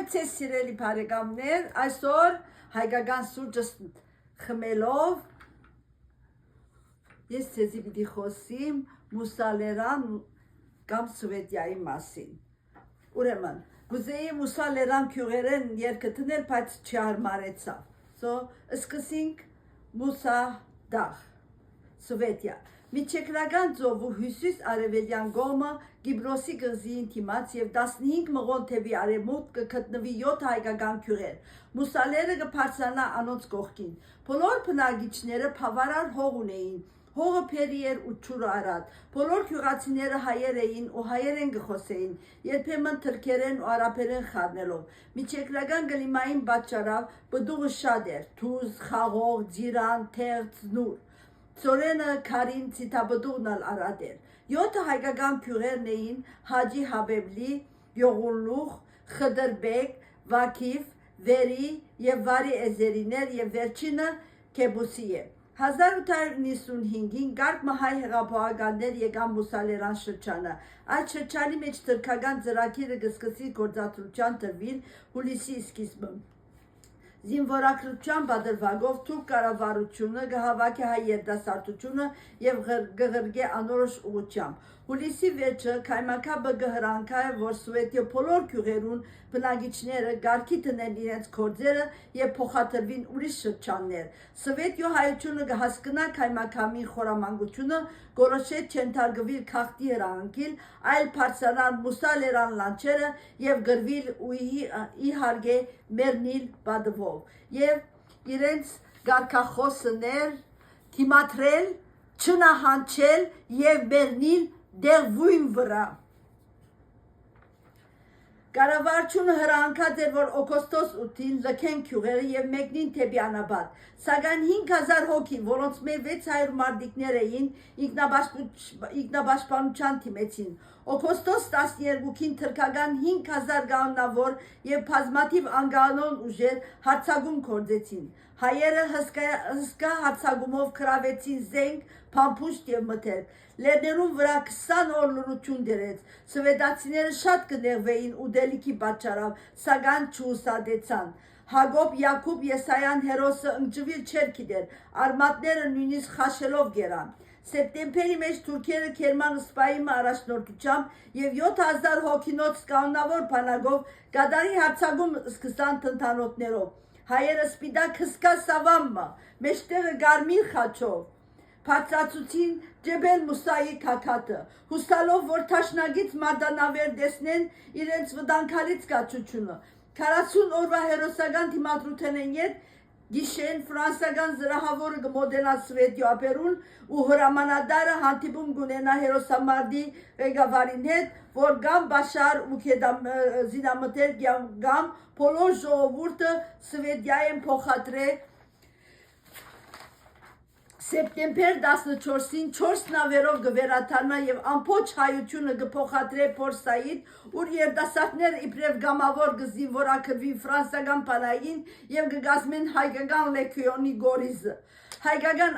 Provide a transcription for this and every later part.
Բարև ձեզ սիրելի բարեկամներ, այսօր հայկական սուրճս խմելով ես ձեզի պիտի խոսիմ Մուսալերան կամ Սվետիայի մասին։ Ուրեմն, գուզեի Մուսալերան քյուղերեն երկը տնել, բայց չհարմարեցավ։ So, սկսենք Մուսադաղ, Սվետիա։ Միջերկրական ծովու հյուսիս արևելյան կողմը Կիպրոսի կղզիին դիմաց եւ 15 մղոն թևի արևմուտք կգտնվի 7 հայկական քյուղեր։ Մուսալերը կբարձրանա անոնց կողքին։ Բոլոր բնակիչները բավարար հող ունեին։ Հողը փերի էր ու ջուրը արատ։ Բոլոր քյուղացիները հայեր էին ու հայերեն կխոսեին, երբեմն թրքերեն ու արաբերեն խառնելով։ Միջերկրական կլիմային պատճառով բդուղը շատ էր՝ թուզ, խաղող, ձիրան, թերթ, նուր։ Ծորենը քարին ցիտաբդուղն արատ էր։ 7 հայկական քյուղերն էին Հաջի Հաբեբլի, Յողունլուղ, Խդրբեկ, Վաքիվ, Վերի եւ Վարի Էզերիներ եւ վերջինը Քեբուսի է։ 1895-ին Գարկ մահայ հեղափոխականներ եկան Մուսալերան շրջանը։ Այդ շրջանի մեջ թրքական ծրագիրը կսկսի գործադրության տրվին հուլիսի սկիզբը։ Զինվորակրթության բادرվագով թուրք կառավարությունը կհավաքի հայ երիտասարդությունը եւ կղրկե անորոշ ուղղությամբ։ Հուլիսի վերջը քայմակաբը կհրանքա, որ Սվետիա բոլոր քյուղերուն բնակիչները գարքի տնեն իրենց գործերը եւ փոխադրվին ուրիշ շրջաններ։ Սվետիո հայությունը կհասկնա քայմակամի խորամանկությունը, գորոշեց չընթարգվիլ քաղտի հրանքիլ, այլ բարձրանալ Մուսալերան լանչերը եւ գրվիլ ու իհարգե մերնիլ բադվով եւ իրենց գարկախոսներ թիմատրել, չնահանչել եւ մերնիլ դեղվույն վրա։ Կառավարությունը հրանքած էր, որ օգոստոս 8-ին լքեն քյուղերը եւ մեկնին թեպի անաբադ, սակայն 5000 հոգի, որոնց մեջ 600 մարդիկներ էին, ինքնապաշտպանության թիմեցին։ Օգոստոս 12-ին թրքական 5000 կանոնավոր եւ բազմաթիվ անգանոն ուժեր հարձակում գործեցին։ Հայերը հսկա հարձակումով գրավեցին զենք, փամփուշտ եւ մթերք։ Լեռներուն վրա 20 օր լռություն դրեց։ Սվետացիները շատ կներվեին ուդելիքի պատճառով, սակայն չուսադեցան։ Հակոբ Յակուբ Եսայան հերոսը ընկճվել չէր գիտեր, արմատները նույնիսկ խաշելով գերան։ Սեպտեմբերի մեջ թուրքերը Քերման Սպայիմը առաջնորդությամբ եւ 7000 հոգինոց կանոնավոր բանակով գադարի հարձակում սկսան տնտանոթներով։ Հայերը սպիտակ հսկա սավամը, մեջտեղը գարմիր խաչով բարձրացուցին Ջեբել Մուսայի քաքաթը, հուսալով, որ թաշնագից մարտանավեր տեսնեն իրենց վտանգալից կացությունը։ 40 օրվա հերոսական դիմադրութենեն ետ գիշեն ֆրանսիական զրահավորը կմոդենա Սվետիո ապերուն ու հրամանատարը հանդիպում կունենա հերոսամարտի ղեկավարին հետ, որ գամ Բաշար ու զինամթեր գամ բոլոր ժողովուրդը Սվետիայեն փոխադրե Սեպտեմբեր 14-ին 4 նավերով կվերաթարնա եւ ամբողջ հայությունը կփոխադրե Փորսայիդ, ուր երիտասարդները իբրև գամավոր կզինվորակրվի ֆրանսիական բանակին եւ կգազմեն հայկական լեգիոնի գորիզը։ Հայկական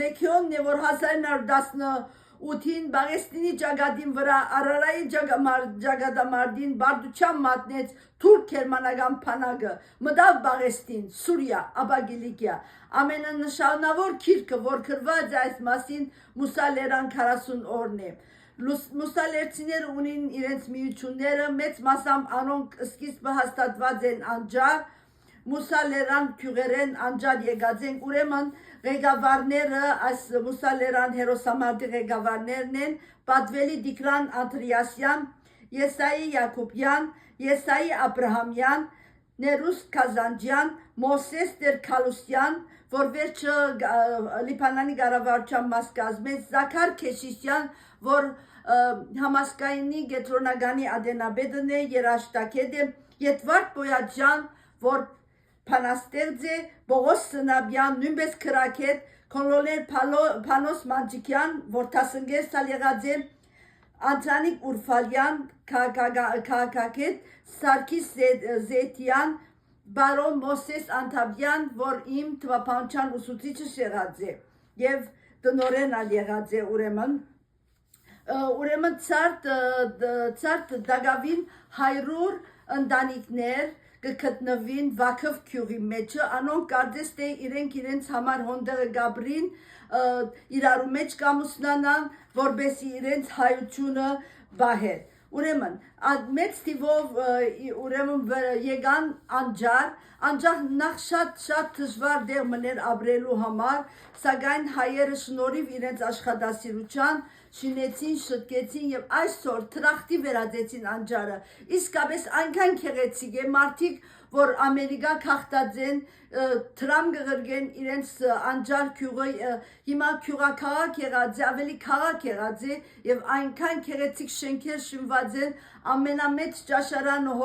լեգիոնն է, որ 1918-ին Բաղեստինի ճակատին վրա Արարայի ճակատամարտին բարդության մատնեց թուրք գերմանական բանակը, մտավ Բաղեստին, Սուրիա, ապա Կիլիկիա։ Ամենանշանավոր գիրքը, որ գրված է այս մասին, Մուսալերան 40 օրն է։ Մուսալերցիները ունին իրենց միությունները, մեծ մասամբ անոնք սկիզբը հաստատված են անջար, Մուսալերան քյուղերեն անջար եկած են, ուրեմն ղեկավարները, այս Մուսալերան հերոսամարտի ղեկավարներն են Պատվելի Տիգրան Անդրեասյան, Եսայի Յակոբյան, Եսայի Աբրահամյան, Ներուս Կազանջյան, Մովսես Տեր-Քալուսյան, որ վերջը Լիբանանի կառավարության մաս կազմեց, Զաքար Քեշիշյան, որ համասկայնի գետրոնականի ադենաբեդն է, երաշտակետ է, Եդվարդ Բոյաջյան, որ Փանաստեղծ է, Բողոս Սնաբյան, նույնպես քրակետ, Կոլոնել Փանոս Մանջիկյան, որ 15 տարի եղած է, Անտրանիկ Ուրֆալյան, քաղաքագետ, Սարգիս Զեյթյան, Բարոն Մոսես Անտաբյան, որ իմ թվապանության ուսուցիչը եղած է եւ տնօրեն եղած է ուրեմն ցարտ դագավին 100 ընտանիքներ կգտնվին Վաքով քյուղի մեջը, անոնք կարծես թե իրենց համար հոնդերը գաբրին իրարու մեջ կամուսնանան, որբեսի իրենց հայությունը բահեր։ Ուրեմն, մեծ թիվով ուրեմն եկան անջար նախ շատ դժվար դեղ մներ ապրելու համար, սակայն հայերը շնորհիվ իրենց աշխատասիրության շինեցին, շտկեցին եւ այսօր թրախտի վերածեցին անջարը։ Իսկապես այնքան քեղեցիկ է, մարդիկ, որ Ամերիկա քաղտած են, Թրամ գղրգեն իրենց անջար քյուղը, հիմա քյուղաքաղաք եղած է, ավելի քաղաք եղած է եւ այնքան քեղեցիկ շենքեր շինված են, ամենամեծ ճաշարանը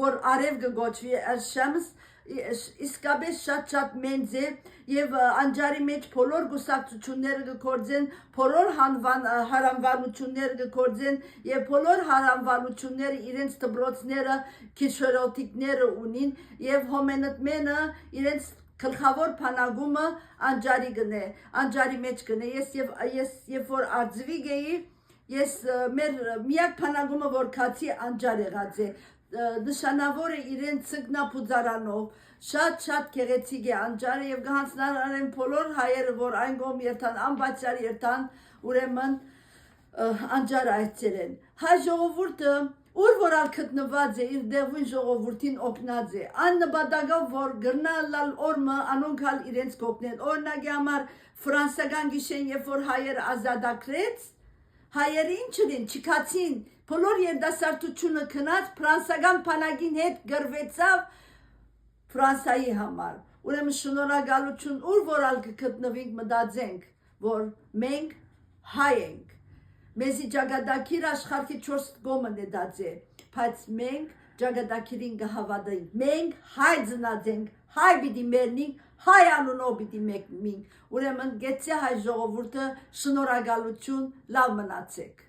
որ արև կգոչվի Շամս, իսկապես շատ մեծ է եւ անջարի մեջ բոլոր գուսակցությունները կգործեն, բոլոր հարանվանությունները կգործեն եւ բոլոր հարանվանությունները իրենց դբրոցները, քիչերոտիկները ունին եւ հոմենտմենը իրենց գլխավոր փանագումը անջարի մեջ գնե։ Ես երբ որ արձվի գեի, ես մեր միակ փանագումը որ քացի անջար եղած է, նշանավոր է իրենց ցգնապուծարանով, շատ գեղեցիկ է անջարը եւ կհանձնարարեն բոլոր հայերը, որ այն կողմ երթան, անբացյալ երթան, ուրեմն անջար այցելեն։ Հայ ժողովուրդը ուր որալ գտնված է, իր դեղին ժողովրդին օգնած է, այն նպատակով, որ գրնալալ օրմը անոնքալ իրենց կօգնեն։ Օրինակի համար ֆրանսական գիշեն, երբ որ հայերը ազատագրեց, հայերը ինչ են, չքացին, բոլոր երդասարտությունը քնած ֆրանսական բանակին հետ գրվեցավ Ֆրանսայի համար։ Ուրեմն շնորհակալություն, ուր որալ կգտնվենք, մտածենք, որ մենք հայ ենք։ Մեզի ճակատագիր աշխարհի 4 կողմն է դարձե, բայց մենք ճակատագիրին կհավատենք։ Մենք հայ ծնած ենք, հայ պիտի մեռնենք, հայ անունով պիտի մեկնենք։ Ուրեմն գեցե հայ ժողովուրդը, շնորհակալություն, լավ մնացեք։